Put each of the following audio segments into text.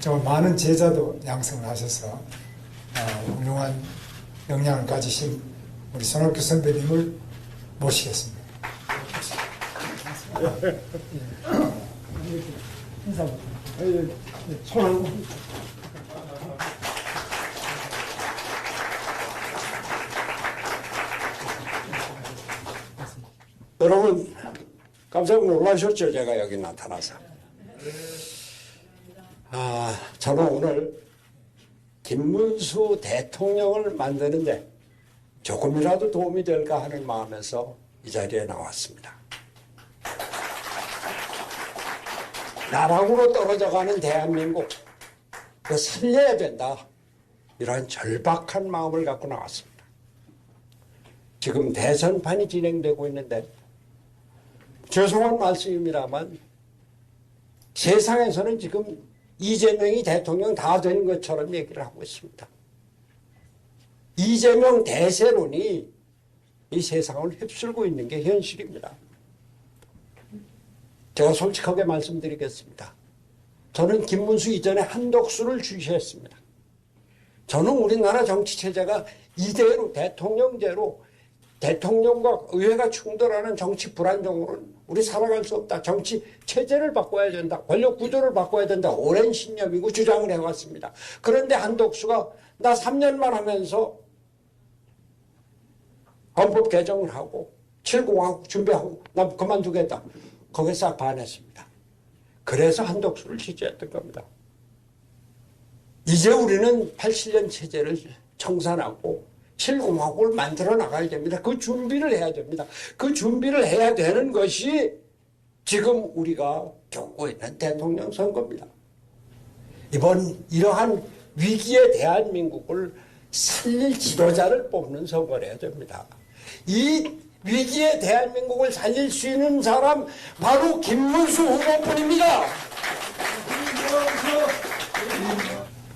정말 많은 제자도 양성을 하셔서 훌륭한 역량을 가지신 우리 손학규 선배님을 모시겠습니다. 인사부터. 손을. 여러분 깜짝 놀라셨죠? 제가 여기 나타나서. 저는 오늘 김문수 대통령을 만드는데 조금이라도 도움이 될까 하는 마음에서 이 자리에 나왔습니다. 나락으로 떨어져가는 대한민국, 그 살려야 된다, 이러한 절박한 마음을 갖고 나왔습니다. 지금 대선판이 진행되고 있는데 죄송한 말씀입니다만 세상에서는 지금 이재명이 대통령 다 된 것처럼 얘기를 하고 있습니다. 이재명 대세론이 이 세상을 휩쓸고 있는 게 현실입니다. 제가 솔직하게 말씀드리겠습니다. 저는 김문수 이전에 한덕수를 주시했습니다. 저는 우리나라 정치체제가 이대로 대통령제로 대통령과 의회가 충돌하는 정치 불안정으로는 우리 살아갈 수 없다. 정치 체제를 바꿔야 된다. 권력 구조를 바꿔야 된다. 오랜 신념이고 주장을 해왔습니다. 그런데 한덕수가 나 3년만 하면서 헌법 개정을 하고 7공화국 준비하고 나 그만두겠다. 거기에 싹 반했습니다. 그래서 한덕수를 지지했던 겁니다. 이제 우리는 87년 체제를 청산하고 7공화국을 만들어 나가야 됩니다. 그 준비를 해야 됩니다. 그 준비를 해야 되는 것이 지금 우리가 겪고 있는 대통령 선거입니다. 이번 이러한 위기의 대한민국을 살릴 지도자를 뽑는 선거를 해야 됩니다. 이 위기의 대한민국을 살릴 수 있는 사람 바로 김문수 후보뿐입니다.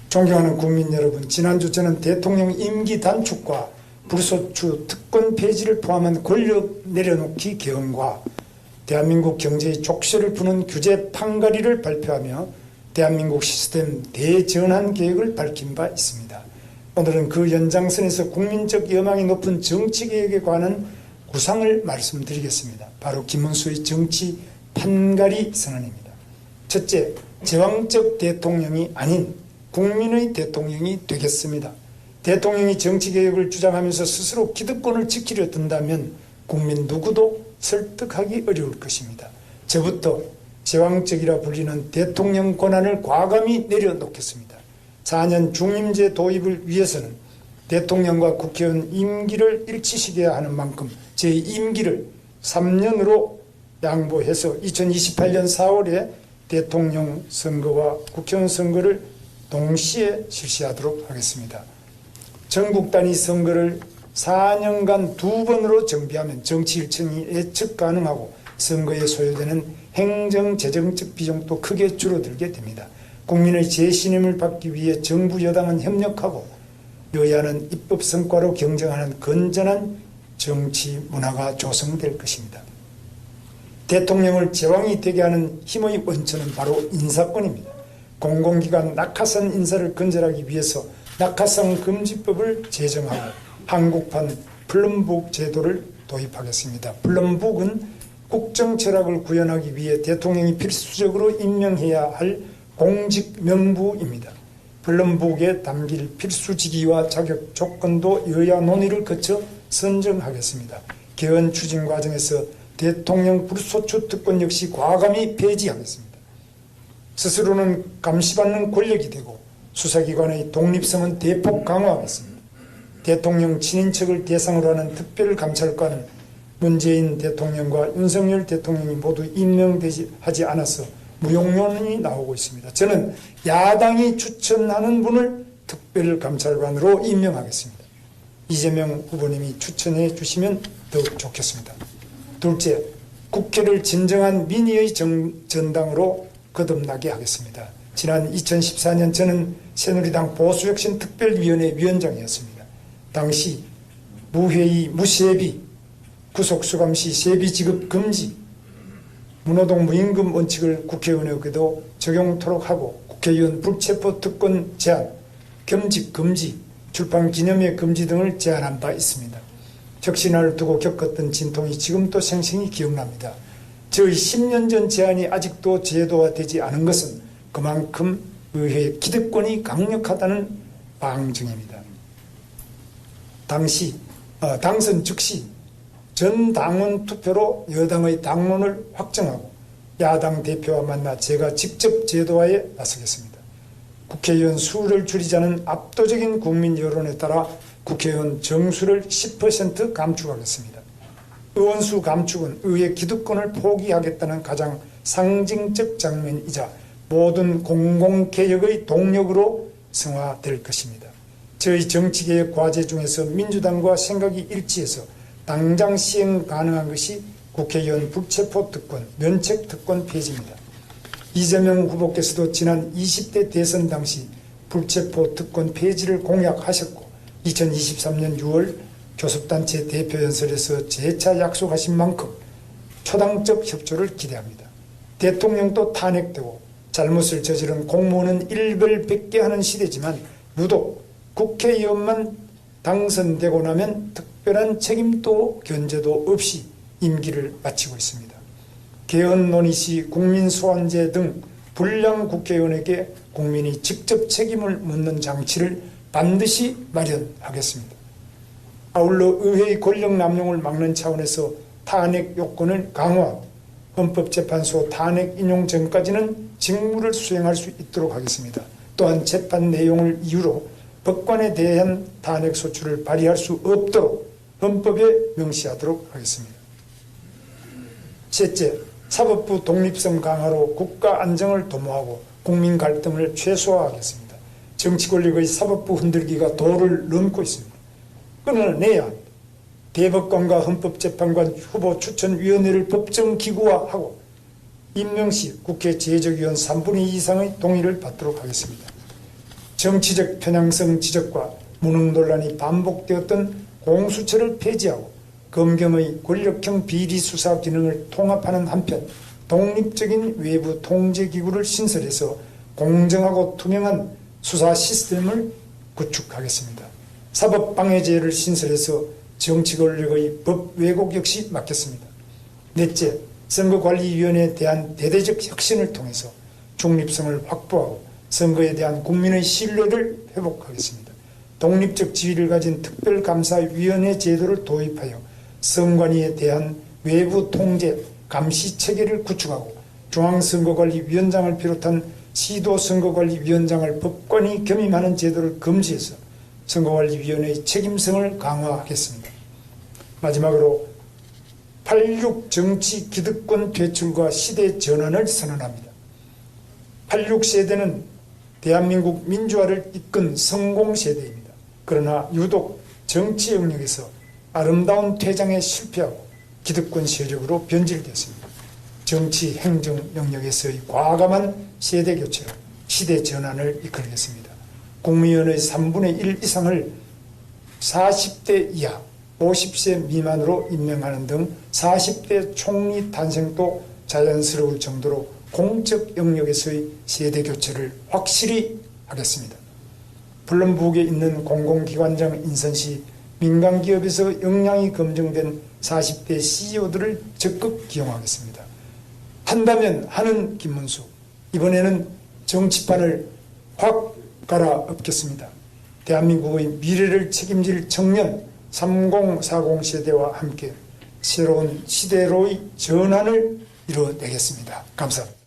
존경하는 국민 여러분, 지난주 저는 대통령 임기 단축과 불소추 특권 폐지를 포함한 권력 내려놓기 개헌과 대한민국 경제의 족쇄를 푸는 규제 판가리를 발표하며 대한민국 시스템 대전환 계획을 밝힌 바 있습니다. 오늘은 그 연장선에서 국민적 여망이 높은 정치개혁에 관한 구상을 말씀드리겠습니다. 바로 김문수의 정치 판가리 선언입니다. 첫째, 제왕적 대통령이 아닌 국민의 대통령이 되겠습니다. 대통령이 정치개혁을 주장하면서 스스로 기득권을 지키려 든다면 국민 누구도 설득하기 어려울 것입니다. 저부터 제왕적이라 불리는 대통령 권한을 과감히 내려놓겠습니다. 4년 중임제 도입을 위해서는 대통령과 국회의원 임기를 일치시켜야 하는 만큼 제 임기를 3년으로 양보해서 2028년 4월에 대통령 선거와 국회의원 선거를 동시에 실시하도록 하겠습니다. 전국 단위 선거를 4년간 2번으로 정비하면 정치 일정이 예측 가능하고 선거에 소요되는 행정, 재정적 비용도 크게 줄어들게 됩니다. 국민의 재신임을 받기 위해 정부 여당은 협력하고 여야는 입법 성과로 경쟁하는 건전한 정치 문화가 조성될 것입니다. 대통령을 제왕이 되게 하는 힘의 원천은 바로 인사권입니다. 공공기관 낙하산 인사를 근절하기 위해서 낙하산 금지법을 제정하고 한국판 플럼북 제도를 도입하겠습니다. 플럼북은 국정 철학을 구현하기 위해 대통령이 필수적으로 임명해야 할 공직 명부입니다. 플럼북에 담길 필수직위와 자격 조건도 여야 논의를 거쳐 선정하겠습니다. 개헌 추진 과정에서 대통령 불소추 특권 역시 과감히 폐지하겠습니다. 스스로는 감시받는 권력이 되고 수사기관의 독립성은 대폭 강화하겠습니다. 대통령 친인척을 대상으로 하는 특별감찰관은 문재인 대통령과 윤석열 대통령이 모두 임명하지 않아서 무용론이 나오고 있습니다. 저는 야당이 추천하는 분을 특별감찰관으로 임명하겠습니다. 이재명 후보님이 추천해 주시면 더욱 좋겠습니다. 둘째, 국회를 진정한 민의의 전당으로 거듭나게 하겠습니다. 지난 2014년 저는 새누리당 보수혁신특별위원회 위원장이었습니다. 당시 무회의, 무세비, 구속수감 시 세비 지급 금지, 무노동 무임금 원칙을 국회의원에게도 적용토록 하고 국회의원 불체포 특권 제한, 겸직 금지, 출판 기념회 금지 등을 제안한 바 있습니다. 혁신을 두고 겪었던 진통이 지금도 생생히 기억납니다. 저희 10년 전 제안이 아직도 제도화되지 않은 것은 그만큼 의회의 기득권이 강력하다는 방증입니다. 당선 즉시 전 당원 투표로 여당의 당론을 확정하고 야당 대표와 만나 제가 직접 제도화에 나서겠습니다. 국회의원 수를 줄이자는 압도적인 국민 여론에 따라 국회의원 정수를 10% 감축하겠습니다. 의원수 감축은 의회 기득권을 포기하겠다는 가장 상징적 장면이자 모든 공공개혁의 동력으로 성화될 것입니다. 저희 정치개혁 과제 중에서 민주당과 생각이 일치해서 당장 시행 가능한 것이 국회의원 불체포 특권, 면책 특권 폐지입니다. 이재명 후보께서도 지난 20대 대선 당시 불체포 특권 폐지를 공약하셨고 2023년 6월 교섭단체 대표연설에서 재차 약속하신 만큼 초당적 협조를 기대합니다. 대통령도 탄핵되고 잘못을 저지른 공무원은 일벌백계 하는 시대지만 유독 국회의원만 당선되고 나면 특별한 책임도 견제도 없이 임기를 마치고 있습니다. 개헌 논의 시 국민소환제 등 불량 국회의원에게 국민이 직접 책임을 묻는 장치를 반드시 마련하겠습니다. 아울러 의회의 권력 남용을 막는 차원에서 탄핵 요건을 강화, 헌법재판소 탄핵 인용 전까지는 직무를 수행할 수 있도록 하겠습니다. 또한 재판 내용을 이유로 법관에 대한 탄핵 소추를 발의할 수 없도록 헌법에 명시하도록 하겠습니다. 셋째, 사법부 독립성 강화로 국가 안정을 도모하고 국민 갈등을 최소화하겠습니다. 정치 권력의 사법부 흔들기가 도를 넘고 있습니다. 끊어내야 합니다. 대법관과 헌법재판관 후보 추천위원회를 법정기구화하고 임명 시 국회 제적위원 3분의 2 이상의 동의를 받도록 하겠습니다. 정치적 편향성 지적과 무능 논란이 반복되었던 공수처를 폐지하고 검경의 권력형 비리수사 기능을 통합하는 한편 독립적인 외부 통제기구를 신설해서 공정하고 투명한 수사 시스템을 구축하겠습니다. 사법방해제를 신설해서 정치 권력의 법 왜곡 역시 막겠습니다. 넷째, 선거관리위원회에 대한 대대적 혁신을 통해서 중립성을 확보하고 선거에 대한 국민의 신뢰를 회복하겠습니다. 독립적 지위를 가진 특별감사위원회 제도를 도입하여 선관위에 대한 외부 통제, 감시 체계를 구축하고 중앙선거관리위원장을 비롯한 시도선거관리위원장을 법관이 겸임하는 제도를 금지해서 선거관리위원회의 책임성을 강화하겠습니다. 마지막으로 86 정치 기득권 퇴출과 시대 전환을 선언합니다. 86세대는 대한민국 민주화를 이끈 성공세대입니다. 그러나 유독 정치 영역에서 아름다운 퇴장에 실패하고 기득권 세력으로 변질됐습니다. 정치 행정 영역에서의 과감한 세대교체로 시대 전환을 이끌겠습니다. 국무위원의 3분의 1 이상을 40대 이하 50세 미만으로 임명하는 등 40대 총리 탄생도 자연스러울 정도로 공적 영역에서의 세대교체를 확실히 하겠습니다. 플럼북에 있는 공공기관장 인선 시 민간기업에서 역량이 검증된 40대 CEO들을 적극 기용하겠습니다. 한다면 하는 김문수, 이번에는 정치판을 확 갈아엎겠습니다. 대한민국의 미래를 책임질 청년 3040 세대와 함께 새로운 시대로의 전환을 이뤄내겠습니다. 감사합니다.